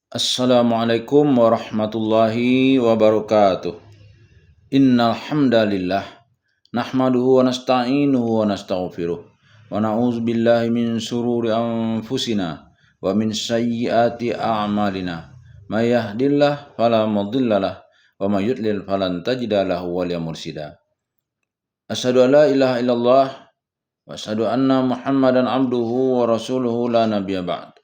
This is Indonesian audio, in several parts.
Assalamualaikum warahmatullahi wabarakatuh. Innal hamdalillah nahmaduhu wa nasta'inuhu wa nastaghfiruh wa na'udzu billahi min shururi anfusina wa min sayyiati a'malina. May yahdihillahu fala mudhillalah wa may yudlil falan tajida lahu waliya mursyida. Asyhadu an la ilaha illallah wa asyhadu anna Muhammadan abduhu wa rasuluhu la nabiyya ba'd.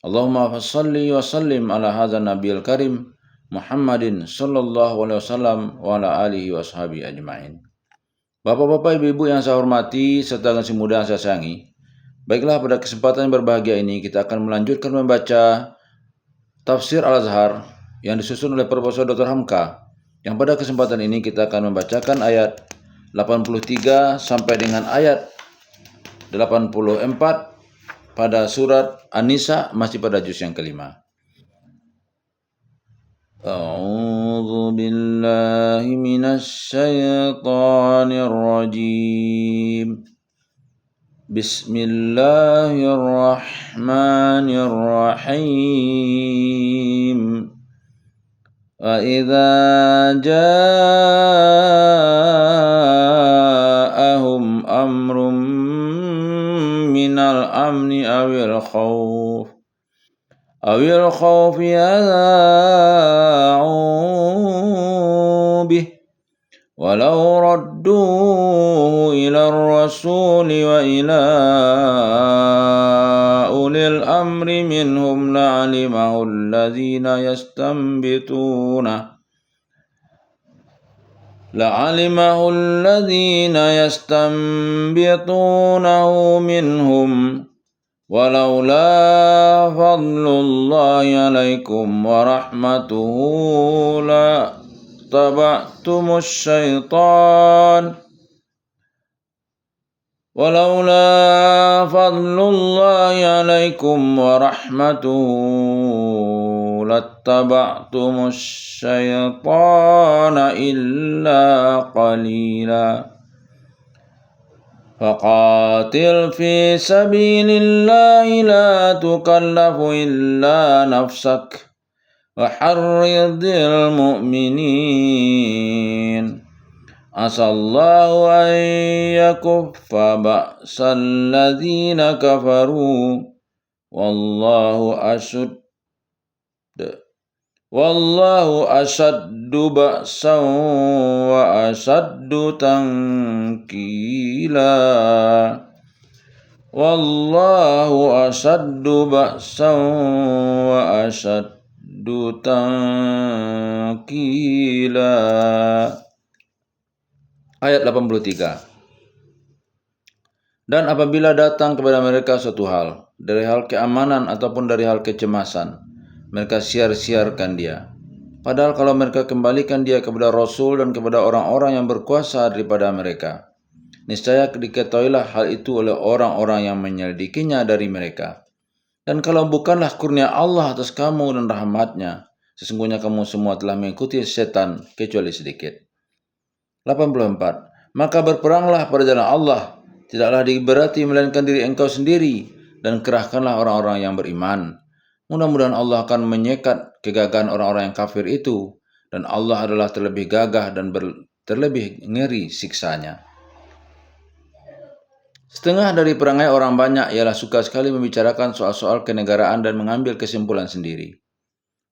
Allahumma fassalli wa sallim ala hadzal nabiyil karim Muhammadin sallallahu alaihi wasallam wa ala alihi wa ashabihi ajmain. Bapak-bapak, ibu-ibu yang saya hormati serta generasi muda yang saya sayangi, baiklah pada kesempatan yang berbahagia ini kita akan melanjutkan membaca Tafsir Al-Azhar yang disusun oleh Profesor Dr. Hamka. Yang pada kesempatan ini kita akan membacakan ayat 83 sampai dengan ayat 84 pada surat An-Nisa, masih pada juz yang kelima. A'udzu billahi minasy syaithanir rajim. Bismillahirrahmanirrahim. Wa idza ja'ahum amrum minal amni awil khawf yadha'u bih walau radduhu ila rasuli wa ila ulil amri minhum la'alimahu alladhina yastanbitunahu minhum walaula fadlullahi alaikum wa rahmatuhu la taba'tumus syaitan walaula fadlullahi alaikum wa rahmatuhu lattaba'tumus syaitana illa qalila. Faqatil fi sabilillahi la tukallafu illa nafsak wa harridil mu'minin. Asallahu an yakuffa ba'sal ladzina kafaru wallahu asyaddu ba'san wa asyaddu tankila. Wallahu asyaddu ba'san wa asyaddu tankila. Ayat 83. Dan apabila datang kepada mereka suatu hal, dari hal keamanan ataupun dari hal kecemasan, mereka siar-siarkan dia. Padahal kalau mereka kembalikan dia kepada Rasul dan kepada orang-orang yang berkuasa daripada mereka, niscaya diketahuilah hal itu oleh orang-orang yang menyelidikinya dari mereka. Dan kalau bukanlah kurnia Allah atas kamu dan rahmatnya, sesungguhnya kamu semua telah mengikuti setan kecuali sedikit. 84. Maka berperanglah pada jalan Allah, tidaklah diberati melainkan diri engkau sendiri, dan kerahkanlah orang-orang yang beriman. Mudah-mudahan Allah akan menyekat kegagahan orang-orang yang kafir itu, dan Allah adalah terlebih gagah dan terlebih ngeri siksanya. Setengah dari perangai orang banyak ialah suka sekali membicarakan soal-soal kenegaraan dan mengambil kesimpulan sendiri.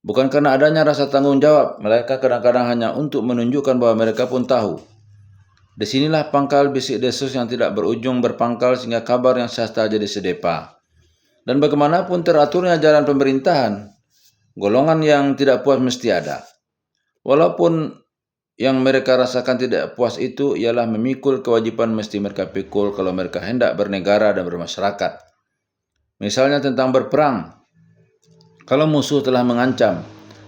Bukan karena adanya rasa tanggung jawab, mereka kadang-kadang hanya untuk menunjukkan bahwa mereka pun tahu. Disinilah pangkal bisik desus yang tidak berujung berpangkal sehingga kabar yang sasta jadi sedepa. Dan bagaimanapun teraturnya jalan pemerintahan, golongan yang tidak puas mesti ada. Walaupun yang mereka rasakan tidak puas itu ialah memikul kewajiban mesti mereka pikul kalau mereka hendak bernegara dan bermasyarakat. Misalnya tentang berperang. Kalau musuh telah mengancam,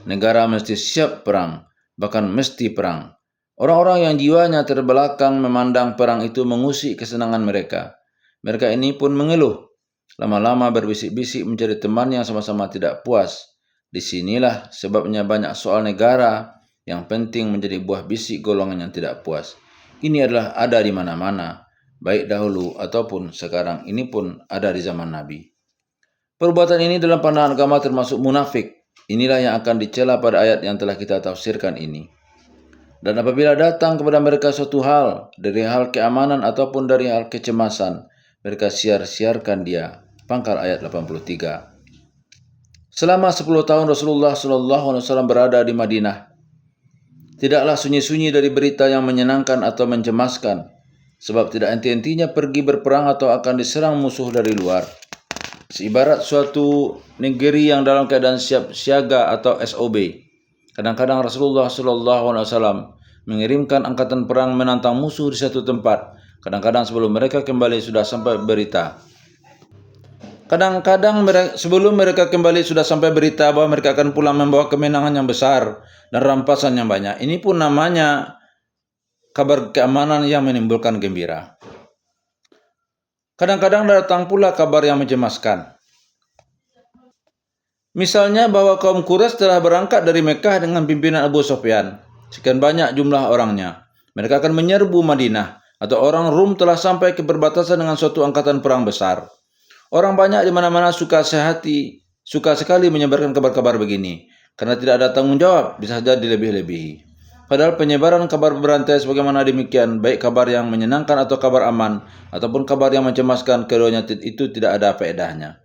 negara mesti siap perang, bahkan mesti perang. Orang-orang yang jiwanya terbelakang memandang perang itu mengusik kesenangan mereka. Mereka ini pun mengeluh. Lama-lama berbisik-bisik mencari teman yang sama-sama tidak puas. Disinilah sebabnya banyak soal negara yang penting menjadi buah bisik golongan yang tidak puas. Ini adalah ada di mana-mana, baik dahulu ataupun sekarang ini pun ada di zaman Nabi. Perbuatan ini dalam pandangan agama termasuk munafik. Inilah yang akan dicela pada ayat yang telah kita tafsirkan ini. Dan apabila datang kepada mereka suatu hal, dari hal keamanan ataupun dari hal kecemasan, mereka siar-siarkan dia. Pangkal ayat 83. Selama 10 tahun Rasulullah SAW berada di Madinah, tidaklah sunyi-sunyi dari berita yang menyenangkan atau mencemaskan, sebab tidak henti-hentinya pergi berperang atau akan diserang musuh dari luar. Seibarat suatu negeri yang dalam keadaan siap siaga atau SOB. Kadang-kadang Rasulullah SAW mengirimkan angkatan perang menantang musuh di satu tempat. Kadang-kadang sebelum mereka kembali sudah sampai berita. Sebelum mereka kembali sudah sampai berita bahwa mereka akan pulang membawa kemenangan yang besar dan rampasan yang banyak. Ini pun namanya kabar keamanan yang menimbulkan gembira. Kadang-kadang datang pula kabar yang mencemaskan. Misalnya bahwa kaum Quraisy telah berangkat dari Mekah dengan pimpinan Abu Sufyan. Sekian banyak jumlah orangnya. Mereka akan menyerbu Madinah, atau orang Rum telah sampai ke perbatasan dengan suatu angkatan perang besar. Orang banyak di mana-mana suka sekali menyebarkan kabar-kabar begini, karena tidak ada tanggung jawab, bisa saja dilebih-lebihi. Padahal penyebaran kabar berantai sebagaimana demikian, baik kabar yang menyenangkan atau kabar aman, ataupun kabar yang mencemaskan, keduanya itu tidak ada faedahnya.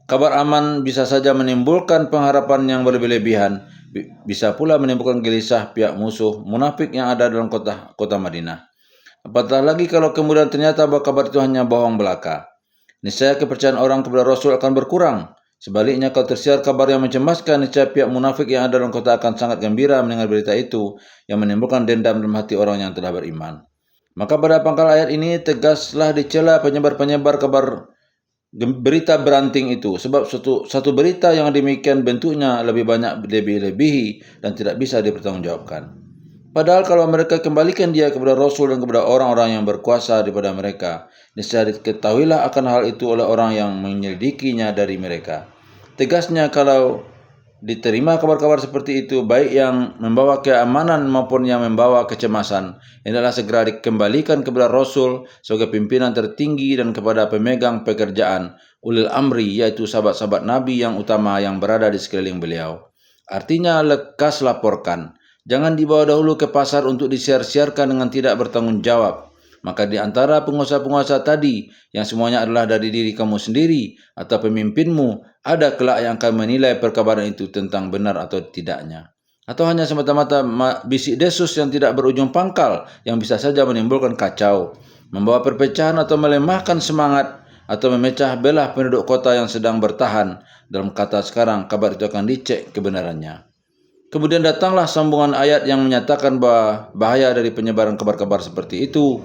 Kabar aman bisa saja menimbulkan pengharapan yang berlebihan, bisa pula menimbulkan gelisah pihak musuh munafik yang ada dalam kota Madinah. Apatah lagi kalau kemudian ternyata bahwa kabar itu hanya bohong belaka. Niscaya kepercayaan orang kepada Rasul akan berkurang. Sebaliknya, kalau tersiar kabar yang mencemaskan, niscaya pihak munafik yang ada dalam kota akan sangat gembira mendengar berita itu, yang menimbulkan dendam dalam hati orang yang telah beriman. Maka pada pangkal ayat ini tegaslah dicela penyebar-penyebar kabar berita beranting itu, sebab satu berita yang demikian bentuknya lebih banyak lebih-lebihi dan tidak bisa dipertanggungjawabkan. Padahal kalau mereka kembalikan dia kepada Rasul dan kepada orang-orang yang berkuasa daripada mereka, niscaya diketahuilah akan hal itu oleh orang yang menyelidikinya dari mereka. Tegasnya, kalau diterima kabar-kabar seperti itu, baik yang membawa keamanan maupun yang membawa kecemasan, hendaklah segera dikembalikan kepada Rasul sebagai pimpinan tertinggi dan kepada pemegang pekerjaan ulil amri, yaitu sahabat-sahabat Nabi yang utama yang berada di sekeliling beliau. Artinya, lekas laporkan. Jangan dibawa dahulu ke pasar untuk disiar-siarkan dengan tidak bertanggung jawab. Maka di antara penguasa-penguasa tadi, yang semuanya adalah dari diri kamu sendiri atau pemimpinmu, ada kelak yang akan menilai perkabaran itu tentang benar atau tidaknya. Atau hanya semata-mata bisik desus yang tidak berujung pangkal, yang bisa saja menimbulkan kacau, membawa perpecahan atau melemahkan semangat, atau memecah belah penduduk kota yang sedang bertahan. Dalam kata sekarang, kabar itu akan dicek kebenarannya. Kemudian datanglah sambungan ayat yang menyatakan bahaya dari penyebaran kabar-kabar seperti itu.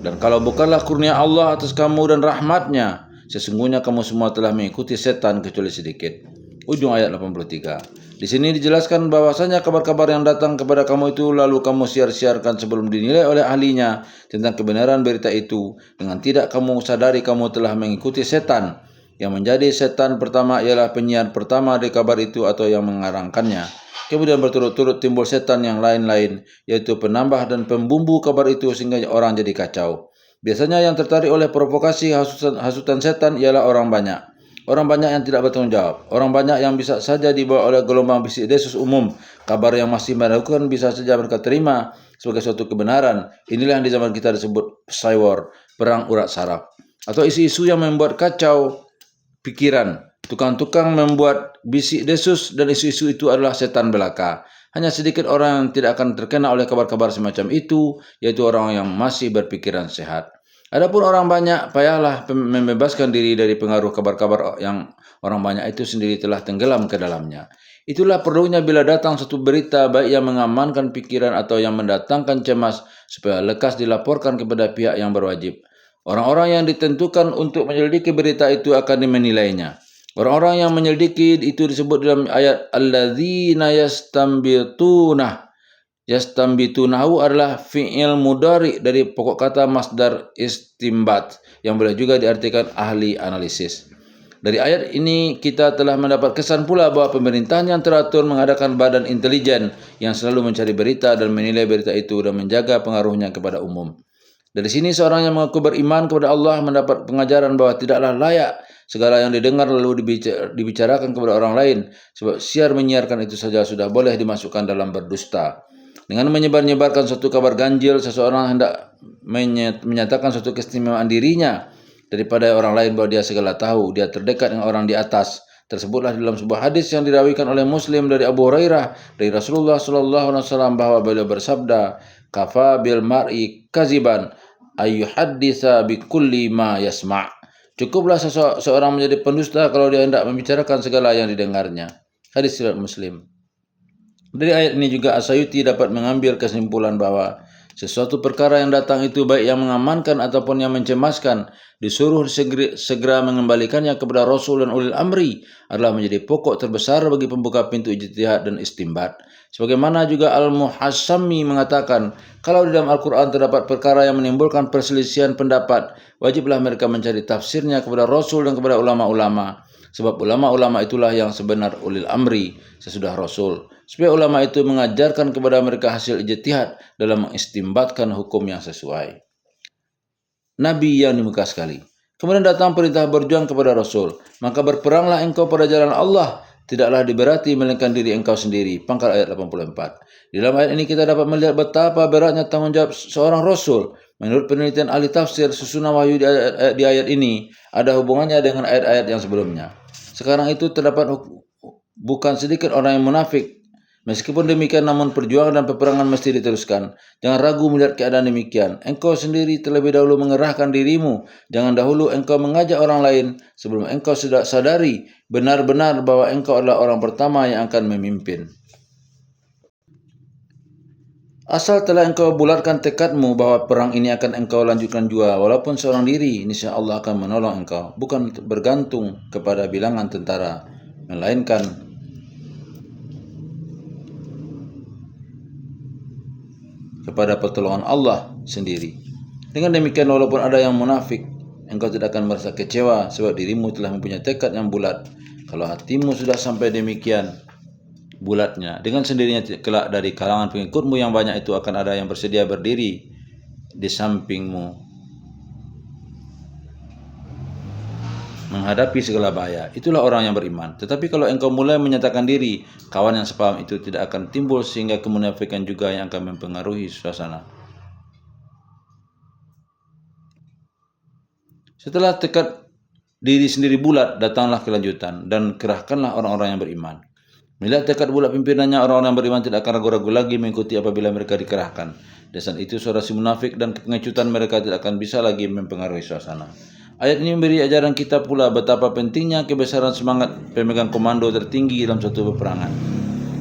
Dan kalau bukanlah kurnia Allah atas kamu dan rahmatnya, sesungguhnya kamu semua telah mengikuti setan kecuali sedikit. Ujung ayat 83. Di sini dijelaskan bahwasanya kabar-kabar yang datang kepada kamu itu lalu kamu siar-siarkan sebelum dinilai oleh ahlinya tentang kebenaran berita itu, dengan tidak kamu sadari kamu telah mengikuti setan. Yang menjadi setan pertama ialah penyiar pertama dari kabar itu atau yang mengarangkannya. Kemudian berturut-turut timbul setan yang lain-lain, yaitu penambah dan pembumbu kabar itu sehingga orang jadi kacau. Biasanya yang tertarik oleh provokasi hasutan setan ialah orang banyak. Orang banyak yang tidak bertanggung jawab. Orang banyak yang bisa saja dibawa oleh gelombang bisik desus umum. Kabar yang masih meragukan bisa saja mereka terima sebagai suatu kebenaran. Inilah yang di zaman kita disebut psy war, perang urat saraf. Atau isu-isu yang membuat kacau pikiran. Tukang-tukang membuat bisik desus dan isu-isu itu adalah setan belaka. Hanya sedikit orang yang tidak akan terkena oleh kabar-kabar semacam itu, yaitu orang yang masih berpikiran sehat. Adapun orang banyak, payahlah membebaskan diri dari pengaruh kabar-kabar yang orang banyak itu sendiri telah tenggelam ke dalamnya. Itulah perlunya bila datang satu berita baik yang mengamankan pikiran atau yang mendatangkan cemas, supaya lekas dilaporkan kepada pihak yang berwajib. Orang-orang yang ditentukan untuk menyelidiki berita itu akan menilainya. Orang-orang yang menyelidiki itu disebut dalam ayat alladzina yastambitunahu adalah fi'il mudhari dari pokok kata masdar istimbat yang boleh juga diartikan ahli analisis. Dari ayat ini kita telah mendapat kesan pula bahwa pemerintahan yang teratur mengadakan badan intelijen yang selalu mencari berita dan menilai berita itu dan menjaga pengaruhnya kepada umum. Dari sini seorang yang mengaku beriman kepada Allah mendapat pengajaran bahwa tidaklah layak segala yang didengar lalu dibicarakan kepada orang lain, sebab siar menyiarkan itu saja sudah boleh dimasukkan dalam berdusta. Dengan menyebar-nyebarkan suatu kabar ganjil, seseorang hendak menyatakan suatu keistimewaan dirinya daripada orang lain bahwa dia segala tahu, dia terdekat dengan orang di atas. Tersebutlah dalam sebuah hadis yang dirawikan oleh Muslim dari Abu Hurairah dari Rasulullah SAW bahwa beliau bersabda, "Kafa bil mar'i kaziban ayyuhadditsa bi kulli ma yasma'." Cukuplah seorang menjadi pendusta kalau dia hendak membicarakan segala yang didengarnya. Hadis riwayat Muslim. Dari ayat ini juga As-Sayuti dapat mengambil kesimpulan bahwa sesuatu perkara yang datang itu baik yang mengamankan ataupun yang mencemaskan, disuruh segera mengembalikannya kepada Rasul dan ulil amri adalah menjadi pokok terbesar bagi pembuka pintu ijtihad dan istimbat. Sebagaimana juga Al-Muhassami mengatakan, kalau di dalam Al-Quran terdapat perkara yang menimbulkan perselisihan pendapat, wajiblah mereka mencari tafsirnya kepada Rasul dan kepada ulama-ulama. Sebab ulama-ulama itulah yang sebenar ulil amri sesudah Rasul. Supaya ulama itu mengajarkan kepada mereka hasil ijtihad dalam mengistimbatkan hukum yang sesuai. Nabi yang dimuka sekali. Kemudian datang perintah berjuang kepada Rasul. Maka berperanglah engkau pada jalan Allah. Tidaklah diberati melainkan diri engkau sendiri. Pangkal ayat 84. Di dalam ayat ini kita dapat melihat betapa beratnya tanggung jawab seorang Rasul. Menurut penelitian ahli tafsir, susunan wahyu di ayat ini ada hubungannya dengan ayat-ayat yang sebelumnya. Sekarang itu terdapat bukan sedikit orang yang munafik. Meskipun demikian, namun perjuangan dan peperangan mesti diteruskan. Jangan ragu melihat keadaan demikian. Engkau sendiri terlebih dahulu mengerahkan dirimu. Jangan dahulu engkau mengajak orang lain sebelum engkau sudah sadari benar-benar bahwa engkau adalah orang pertama yang akan memimpin. Asal telah engkau bulatkan tekadmu bahwa perang ini akan engkau lanjutkan jua, walaupun seorang diri, niscaya Allah akan menolong engkau. Bukan bergantung kepada bilangan tentara, melainkan kepada pertolongan Allah sendiri. Dengan demikian, walaupun ada yang munafik, engkau tidak akan merasa kecewa sebab dirimu telah mempunyai tekad yang bulat. Kalau hatimu sudah sampai demikian bulatnya, dengan sendirinya kelak dari kalangan pengikutmu yang banyak itu akan ada yang bersedia berdiri di sampingmu menghadapi segala bahaya. Itulah orang yang beriman. Tetapi kalau engkau mulai menyatakan diri, kawan yang sepaham itu tidak akan timbul sehingga kemunafikan juga yang akan mempengaruhi suasana. Setelah tekad diri sendiri bulat, datanglah kelanjutan dan kerahkanlah orang-orang yang beriman. Melihat tekad bulat pimpinannya, orang-orang yang beriman tidak akan ragu-ragu lagi mengikuti apabila mereka dikerahkan. Dan saat itu suara si munafik dan kepengecutan mereka tidak akan bisa lagi mempengaruhi suasana. Ayat ini memberi ajaran kita pula betapa pentingnya kebesaran semangat pemegang komando tertinggi dalam suatu peperangan.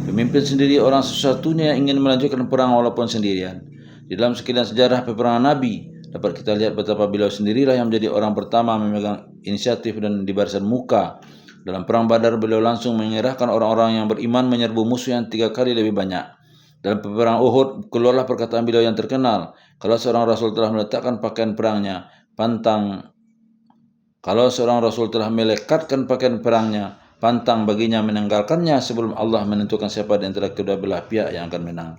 Pemimpin sendiri orang satu-satunya yang ingin melanjutkan perang walaupun sendirian. Di dalam sekian sejarah peperangan Nabi, dapat kita lihat betapa beliau sendirilah yang menjadi orang pertama memegang inisiatif dan di barisan muka. Dalam perang Badar, beliau langsung mengerahkan orang-orang yang beriman menyerbu musuh yang 3 kali lebih banyak. Dalam peperangan Uhud, keluarlah perkataan beliau yang terkenal, kalau seorang Rasul telah meletakkan pakaian perangnya, pantang baginya menanggalkannya sebelum Allah menentukan siapa di antara kedua belah pihak yang akan menang.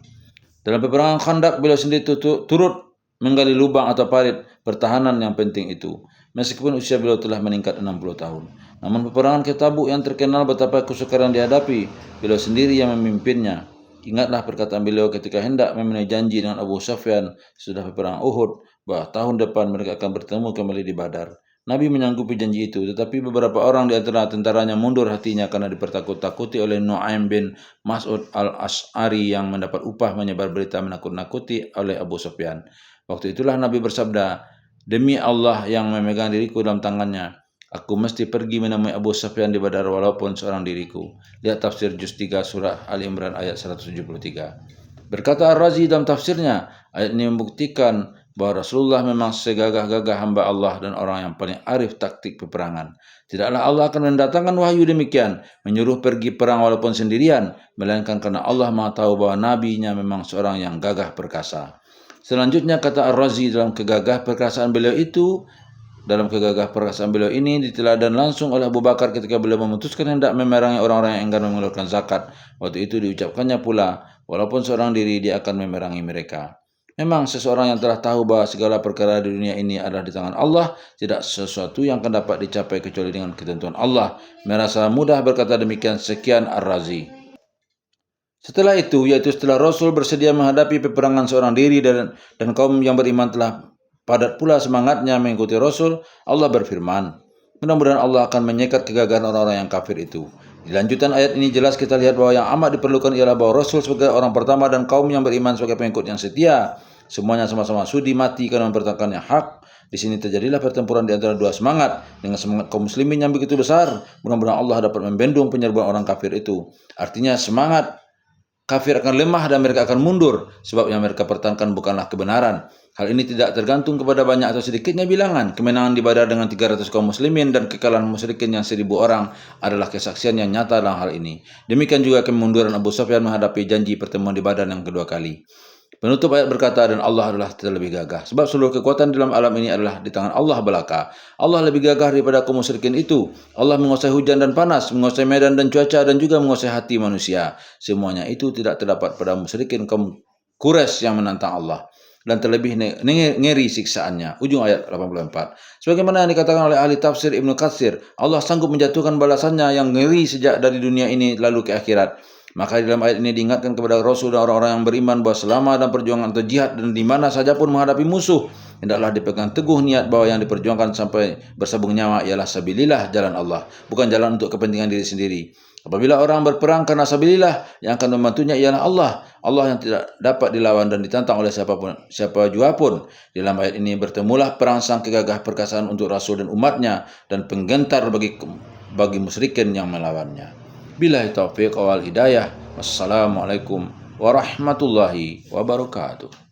Dalam peperangan Khandaq, beliau sendiri turut menggali lubang atau parit pertahanan yang penting itu. Meskipun usia beliau telah meningkat 60 tahun. Namun peperangan ke Tabuk yang terkenal betapa kesukaran dihadapi, beliau sendiri yang memimpinnya. Ingatlah perkataan beliau ketika hendak memenuhi janji dengan Abu Sufyan sesudah peperangan Uhud, bahwa tahun depan mereka akan bertemu kembali di Badar. Nabi menyanggupi janji itu, tetapi beberapa orang di antara tentaranya mundur hatinya karena dipertakut-takuti oleh Nu'aim bin Mas'ud al-Ash'ari yang mendapat upah menyebar berita menakut-nakuti oleh Abu Sufyan. Waktu itulah Nabi bersabda, "Demi Allah yang memegang diriku dalam tangannya, aku mesti pergi menemui Abu Sufyan di Badar walaupun seorang diriku." Lihat tafsir juz 3 surah Ali Imran ayat 173. Berkata Ar-Razi dalam tafsirnya, ayat ini membuktikan bahwa Rasulullah memang segagah-gagah hamba Allah dan orang yang paling arif taktik peperangan. Tidaklah Allah akan mendatangkan wahyu demikian, menyuruh pergi perang walaupun sendirian, melainkan karena Allah Maha tahu bahwa nabinya memang seorang yang gagah perkasa. Selanjutnya kata Ar-Razi dalam kegagah perkasaan beliau ini diteladan langsung oleh Abu Bakar ketika beliau memutuskan hendak memerangi orang-orang yang enggan mengeluarkan zakat. Waktu itu diucapkannya pula, walaupun seorang diri dia akan memerangi mereka. Memang seseorang yang telah tahu bahwa segala perkara di dunia ini adalah di tangan Allah, tidak sesuatu yang akan dapat dicapai kecuali dengan ketentuan Allah. Merasa mudah berkata demikian. Sekian Ar-Razi. Setelah itu, yaitu setelah Rasul bersedia menghadapi peperangan seorang diri dan kaum yang beriman telah padat pula semangatnya mengikuti Rasul, Allah berfirman, mudah-mudahan Allah akan menyekat kegagalan orang-orang yang kafir itu. Di lanjutan ayat ini jelas kita lihat bahwa yang amat diperlukan ialah bahwa Rasul sebagai orang pertama dan kaum yang beriman sebagai pengikut yang setia, semuanya sama-sama sudi mati karena mempertahankan yang hak. Di sini terjadilah pertempuran di antara dua semangat, dengan semangat kaum muslimin yang begitu besar. Mudah-mudahan Allah dapat membendung penyerbuan orang kafir itu. Artinya semangat kafir akan lemah dan mereka akan mundur, sebab yang mereka pertahankan bukanlah kebenaran. Hal ini tidak tergantung kepada banyak atau sedikitnya bilangan. Kemenangan di Badar dengan 300 kaum muslimin dan kekalahan musyrikin yang 1000 orang adalah kesaksian yang nyata dalam hal ini. Demikian juga kemunduran Abu Sufyan menghadapi janji pertemuan di Badar yang kedua kali. Penutup ayat berkata, dan Allah adalah terlebih gagah. Sebab seluruh kekuatan dalam alam ini adalah di tangan Allah belaka. Allah lebih gagah daripada kaum musyrikin itu. Allah menguasai hujan dan panas, menguasai medan dan cuaca, dan juga menguasai hati manusia. Semuanya itu tidak terdapat pada musyrikin kaum Quraisy yang menantang Allah. Dan terlebih ngeri siksaannya. Ujung ayat 84. Sebagaimana yang dikatakan oleh ahli tafsir Ibnu Katsir, Allah sanggup menjatuhkan balasannya yang ngeri sejak dari dunia ini lalu ke akhirat. Maka di dalam ayat ini diingatkan kepada Rasul dan orang-orang yang beriman bahwa selama dalam perjuangan atau jihad dan di mana saja pun menghadapi musuh, hendaklah dipegang teguh niat bahwa yang diperjuangkan sampai bersabung nyawa ialah sabilillah, jalan Allah, bukan jalan untuk kepentingan diri sendiri. Apabila orang berperang karena sabilillah, yang akan membantunya ialah Allah. Allah yang tidak dapat dilawan dan ditantang oleh siapa jua pun. Di dalam ayat ini bertemulah perangsang kegagah perkasaan untuk Rasul dan umatnya dan penggentar bagi musyrikin yang melawannya. Billahi taufiq wal hidayah. Wassalamualaikum warahmatullahi wabarakatuh.